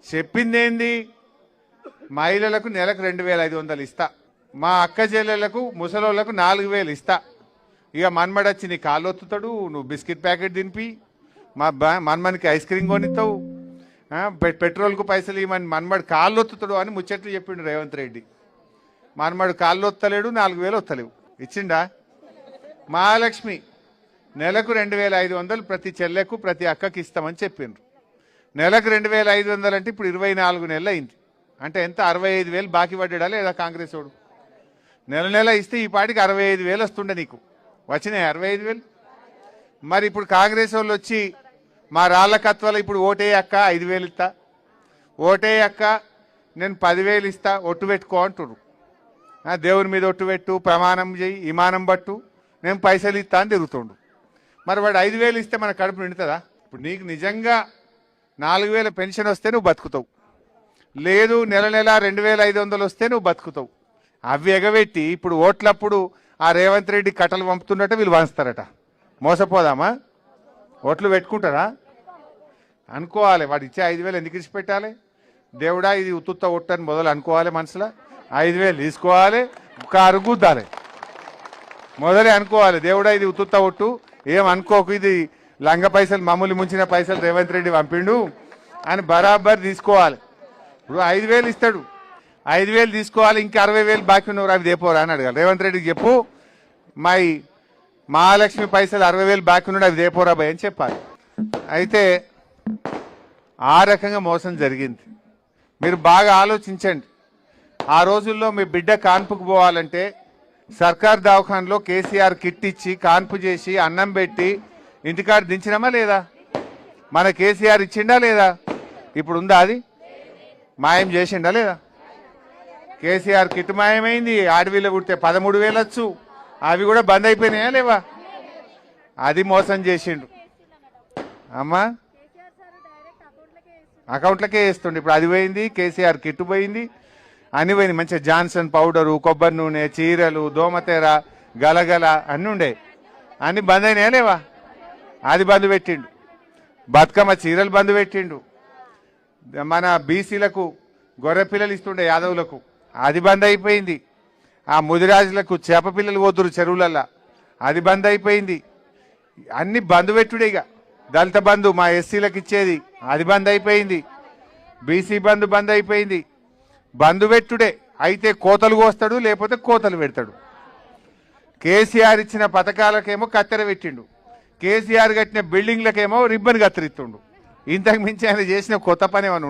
చెప్పిందేంది? మహిళలకు నెలకు 2500 ఇస్తా, మా అక్క చెల్లెళ్లకు ముసలోళ్లకు 4000 ఇస్తా. ఇక మన్మడొచ్చి నీ కాళ్ళు ఒత్తుతాడు, నువ్వు బిస్కెట్ ప్యాకెట్ తినిపి, మా మన్మనికి ఐస్ క్రీమ్ కొనిస్తావు, పెట్రోల్కు పైసలు ఇవ్వమని మన్మడు కాళ్ళు ఒత్తుతాడు అని ముచ్చట్లు చెప్పిండు రేవంత్ రెడ్డి. మన్మడు కాళ్ళు ఒత్తలేడు, 4000 ఒత్తలేవు. ఇచ్చిండా? మహాలక్ష్మి నెలకు 2500 ప్రతి చెల్లెకు ప్రతి అక్కకి ఇస్తామని చెప్పిండ్రు. నెలకు 2500 అంటే ఇప్పుడు 24 నెలలు అయింది. అంటే ఎంత? 65,000 బాకీ పడ్డా లేదా కాంగ్రెస్ వాడు? నెల నెల ఇస్తే ఈ పాటికి 65,000 వస్తుండే. నీకు వచ్చినాయి 65,000? మరి ఇప్పుడు కాంగ్రెస్ వాళ్ళు వచ్చి మా రాళ్ళకత్వలో ఇప్పుడు ఓటే అక్క 5,000 ఇస్తా, ఓటే అక్క నేను 10,000 ఇస్తా, ఒట్టు పెట్టుకో అంటుడు. దేవుని మీద ఒట్టు పెట్టు, ప్రమాణం చేయి, ఇమానం పట్టు, నేను పైసలు ఇస్తా అని తిరుగుతుండు. మరి వాడు 5,000 ఇస్తే మన కడుపు నిండుతుందా? ఇప్పుడు నీకు నిజంగా 4,000 పెన్షన్ వస్తే నువ్వు బతుకుతావు, లేదు నెల నెల 2,500 వస్తే నువ్వు బతుకుతావు. అవి ఎగబెట్టి ఇప్పుడు ఓట్లప్పుడు ఆ రేవంత్ రెడ్డి కట్టలు పంపుతున్నట్టు వీళ్ళు వంచుతారట. మోసపోదామా? ఓట్లు పెట్టుకుంటారా? అనుకోవాలి, వాడు ఇచ్చే 5,000 ఎందుకు ఇచ్చి పెట్టాలి? దేవుడా ఇది ఉత్తుత్త ఒట్టని మొదలు అనుకోవాలి మనసులో. 5,000 తీసుకోవాలి, కారు గుద్దాలి, మొదలే అనుకోవాలి. దేవుడా ఇది ఉత్తుత్త ఒట్టు, ఏం అనుకోకు, ఇది లంగ పైసలు మామూలు ముంచిన పైసలు రేవంత్ రెడ్డి పంపిండు అని బరాబర్ తీసుకోవాలి. ఇప్పుడు 5,000 ఇస్తాడు, 5,000 తీసుకోవాలి, ఇంకా 60,000 బాకీ ఉన్నవారు అవి దేపోరా అని అడగాలి. రేవంత్ రెడ్డికి చెప్పు, మా మహాలక్ష్మి పైసలు 60,000 బాకీ ఉన్నాడు అవి దేపోరా భయ్ అని చెప్పాలి. అయితే ఆ రకంగా మోసం జరిగింది. మీరు బాగా ఆలోచించండి. ఆ రోజుల్లో మీ బిడ్డ కాన్పుకు పోవాలంటే సర్కార్ దవాఖానలో కేసీఆర్ కిట్ ఇచ్చి కాన్పు చేసి అన్నం పెట్టి ఇంటికాడ దించినామా లేదా? మన కేసీఆర్ ఇచ్చిండా లేదా? ఇప్పుడు ఉందా? అది మాయం చేసిండా లేదా? కేసీఆర్ కిట్ మాయమైంది. ఆడవిలో పుడితే 13,000 వచ్చు, అవి కూడా బంద్ అయిపోయినాయా లేవా? అది మోసం చేసిండు అమ్మా. అకౌంట్లకే వేస్తుండే. ఇప్పుడు అది పోయింది, కేసీఆర్ కిట్ పోయింది, అన్ని పోయింది. మంచిగా జాన్సన్ పౌడరు, కొబ్బరి నూనె, చీరలు, దోమతెర, గలగల అన్నీ ఉండే, అన్ని బంద్ అయినాయా లేవా? అది బంద్ పెట్టిండు. బతుకమ్మ చీరలు బంద్ పెట్టిండు. మన బీసీలకు గొర్రె పిల్లలు ఇస్తుండే యాదవులకు, అది బంద్ అయిపోయింది. ఆ ముదిరాజులకు చేప పిల్లలు పోతురు చెరువులల్లా, అది బంద్ అయిపోయింది. అన్ని బంద్ పెట్టుడే. ఇక దళిత బంధు మా ఎస్సీలకు ఇచ్చేది అది బంద్ అయిపోయింది. బీసీ బంధు బంద్ అయిపోయింది. బంధు పెట్టుడే. అయితే కోతలు కోస్తాడు, లేకపోతే కోతలు పెడతాడు. కేసీఆర్ ఇచ్చిన పథకాలకేమో కత్తెర పెట్టిండు, కేసీఆర్ కట్టిన బిల్డింగ్లకేమో రిబ్బన్ కత్తిరిస్తుండు. ఇంతకు మించి ఆయన చేసిన కొత్త పని ఏమైనా ఉన్నదా?